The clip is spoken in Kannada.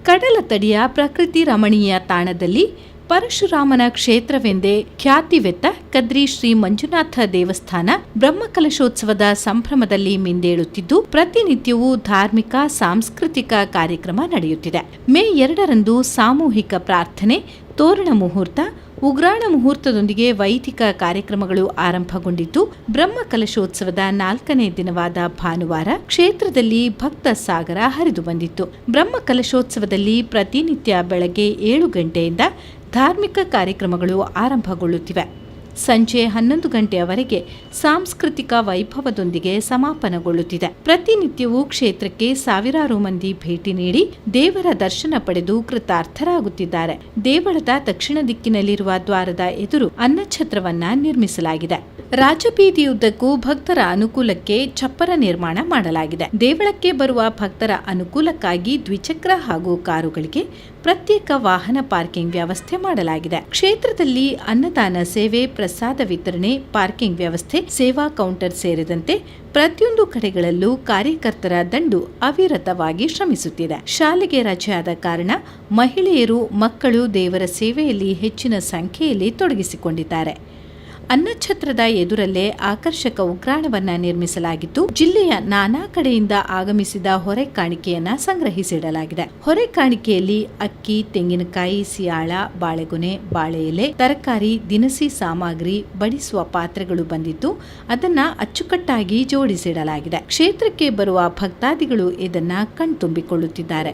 ಕಡಲ ತಡಿಯ ಪ್ರಕೃತಿ ರಮಣೀಯ ತಾಣದಲ್ಲಿ ಪರಶುರಾಮನ ಕ್ಷೇತ್ರವೆಂದೇ ಖ್ಯಾತಿವೆತ್ತ ಕದ್ರಿ ಶ್ರೀ ಮಂಜುನಾಥ ದೇವಸ್ಥಾನ ಬ್ರಹ್ಮಕಲಶೋತ್ಸವದ ಸಂಭ್ರಮದಲ್ಲಿ ಮಿಂದೇಳುತ್ತಿದ್ದು ಪ್ರತಿನಿತ್ಯವೂ ಧಾರ್ಮಿಕ ಸಾಂಸ್ಕೃತಿಕ ಕಾರ್ಯಕ್ರಮ ನಡೆಯುತ್ತಿದೆ. ಮೇ 2ರಂದು ಸಾಮೂಹಿಕ ಪ್ರಾರ್ಥನೆ, ತೋರಣ ಮುಹೂರ್ತ, ಉಗ್ರಾಣ ಮುಹೂರ್ತದೊಂದಿಗೆ ವೈದಿಕ ಕಾರ್ಯಕ್ರಮಗಳು ಆರಂಭಗೊಂಡಿದ್ದು, ಬ್ರಹ್ಮಕಲಶೋತ್ಸವದ 4ನೇ ದಿನವಾದ ಭಾನುವಾರ ಕ್ಷೇತ್ರದಲ್ಲಿ ಭಕ್ತ ಸಾಗರ ಹರಿದು ಬಂದಿತ್ತು. ಬ್ರಹ್ಮಕಲಶೋತ್ಸವದಲ್ಲಿ ಪ್ರತಿನಿತ್ಯ ಬೆಳಗ್ಗೆ 7 ಗಂಟೆಯಿಂದ ಧಾರ್ಮಿಕ ಕಾರ್ಯಕ್ರಮಗಳು ಆರಂಭಗೊಳ್ಳುತ್ತಿವೆ. ಸಂಜೆ 11 ಗಂಟೆಯವರೆಗೆ ಸಾಂಸ್ಕೃತಿಕ ವೈಭವದೊಂದಿಗೆ ಸಮಾಪನಗೊಳ್ಳುತ್ತಿದೆ. ಪ್ರತಿನಿತ್ಯವೂ ಕ್ಷೇತ್ರಕ್ಕೆ ಸಾವಿರಾರು ಮಂದಿ ಭೇಟಿ ನೀಡಿ ದೇವರ ದರ್ಶನ ಪಡೆದು ಕೃತಾರ್ಥರಾಗುತ್ತಿದ್ದಾರೆ. ದೇವಳದ ದಕ್ಷಿಣ ದಿಕ್ಕಿನಲ್ಲಿರುವ ದ್ವಾರದ ಎದುರು ಅನ್ನಛತ್ರವನ್ನ ನಿರ್ಮಿಸಲಾಗಿದೆ. ರಾಜಬೀದಿಯುದ್ದಕ್ಕೂ ಭಕ್ತರ ಅನುಕೂಲಕ್ಕೆ ಛಪ್ಪರ ನಿರ್ಮಾಣ ಮಾಡಲಾಗಿದೆ. ದೇವಳಕ್ಕೆ ಬರುವ ಭಕ್ತರ ಅನುಕೂಲಕ್ಕಾಗಿ ದ್ವಿಚಕ್ರ ಹಾಗೂ ಕಾರುಗಳಿಗೆ ಪ್ರತ್ಯೇಕ ವಾಹನ ಪಾರ್ಕಿಂಗ್ ವ್ಯವಸ್ಥೆ ಮಾಡಲಾಗಿದೆ. ಕ್ಷೇತ್ರದಲ್ಲಿ ಅನ್ನದಾನ ಸೇವೆ, ಪ್ರಸಾದ ವಿತರಣೆ, ಪಾರ್ಕಿಂಗ್ ವ್ಯವಸ್ಥೆ, ಸೇವಾ ಕೌಂಟರ್ ಸೇರಿದಂತೆ ಪ್ರತಿಯೊಂದು ಕಡೆಗಳಲ್ಲೂ ಕಾರ್ಯಕರ್ತರ ದಂಡು ಅವಿರತವಾಗಿ ಶ್ರಮಿಸುತ್ತಿದೆ. ಶಾಲೆಗೆ ರಜೆಯಾದ ಕಾರಣ ಮಹಿಳೆಯರು, ಮಕ್ಕಳು ದೇವರ ಸೇವೆಯಲ್ಲಿ ಹೆಚ್ಚಿನ ಸಂಖ್ಯೆಯಲ್ಲಿ ತೊಡಗಿಸಿಕೊಂಡಿದ್ದಾರೆ. ಅನ್ನಛತ್ರದ ಎದುರಲ್ಲೇ ಆಕರ್ಷಕ ಉಗ್ರಾಣವನ್ನ ನಿರ್ಮಿಸಲಾಗಿದ್ದು, ಜಿಲ್ಲೆಯ ನಾನಾ ಕಡೆಯಿಂದ ಆಗಮಿಸಿದ ಹೊರೆ ಕಾಣಿಕೆಯನ್ನ ಸಂಗ್ರಹಿಸಿಡಲಾಗಿದೆ. ಹೊರೆ ಕಾಣಿಕೆಯಲ್ಲಿ ಅಕ್ಕಿ, ತೆಂಗಿನಕಾಯಿ, ಸಿಯಾಳ, ಬಾಳೆಗೊನೆ, ಬಾಳೆ ಎಲೆ, ತರಕಾರಿ, ದಿನಸಿ ಸಾಮಗ್ರಿ, ಬಡಿಸುವ ಪಾತ್ರೆಗಳು ಬಂದಿದ್ದು ಅದನ್ನ ಅಚ್ಚುಕಟ್ಟಾಗಿ ಜೋಡಿಸಿಡಲಾಗಿದೆ. ಕ್ಷೇತ್ರಕ್ಕೆ ಬರುವ ಭಕ್ತಾದಿಗಳು ಇದನ್ನ ಕಣ್ತುಂಬಿಕೊಳ್ಳುತ್ತಿದ್ದಾರೆ.